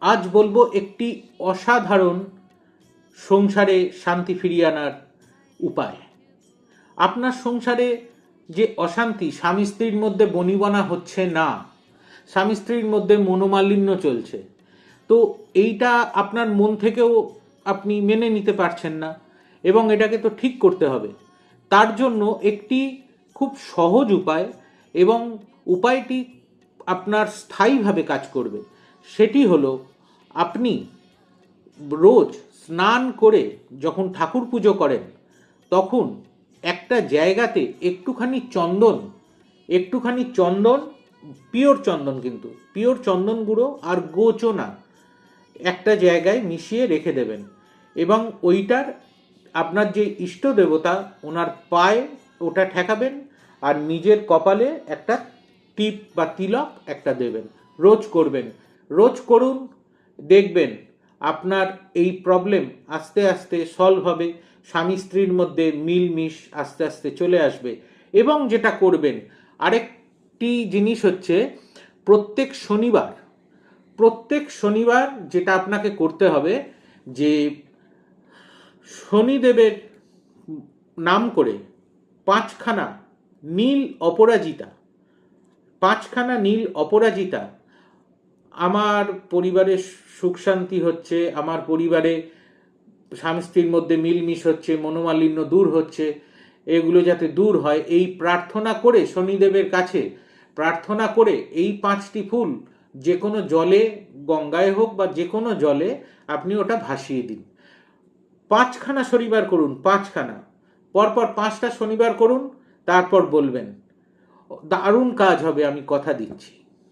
আজ বলবো একটি অসাধারণ সংসারে শান্তি ফিরিয়ে আনার উপায়। আপনার সংসারে যে অশান্তি, স্বামী স্ত্রীর মধ্যে বনিবনা হচ্ছে না, স্বামী স্ত্রীর মধ্যে মনোমালিন্য চলছে, তো এইটা আপনার মন থেকেও আপনি মেনে নিতে পারছেন না এবং এটাকে তো ঠিক করতে হবে। তার জন্য একটি খুব সহজ উপায় এবং উপায়টি আপনার স্থায়ীভাবে কাজ করবে। সেটি হলো, আপনি রোজ স্নান করে যখন ঠাকুর পুজো করেন তখন একটা জায়গাতে একটুখানি চন্দন, পিওর চন্দন, কিন্তু পিওর চন্দন গুঁড়ো আর গোচনা একটা জায়গায় মিশিয়ে রেখে দেবেন এবং ওইটার আপনার যে ইষ্ট দেবতা ওনার পায়ে ওটা ঠেকাবেন আর নিজের কপালে একটা টিপ বা তিলক একটা দেবেন। রোজ করবেন, রোজ করুন, দেখবেন আপনার এই প্রবলেম আস্তে আস্তে সলভ হবে, স্বামী স্ত্রীর মধ্যে মিলমিশ আস্তে আস্তে চলে আসবে। এবং যেটা করবেন, আরেকটি জিনিস হচ্ছে, প্রত্যেক শনিবার যেটা আপনাকে করতে হবে, যে শনিদেবের নাম করে পাঁচখানা নীল অপরাজিতা, আমার পরিবারে সুখ শান্তি হচ্ছে, আমার পরিবারে স্বামী স্ত্রীর মধ্যে মিলমিশ হচ্ছে, মনোমালিন্য দূর হচ্ছে, এগুলো যাতে দূর হয় এই প্রার্থনা করে, শনিদেবের কাছে প্রার্থনা করে এই 5টি ফুল যে কোনো জলে, গঙ্গায় হোক বা যে কোনো জলে আপনি ওটা ভাসিয়ে দিন। 5খানা শনিবার করুন, 5খানা, পরপর 5টা শনিবার করুন, তারপর বলবেন, দারুণ কাজ হবে, আমি কথা দিচ্ছি।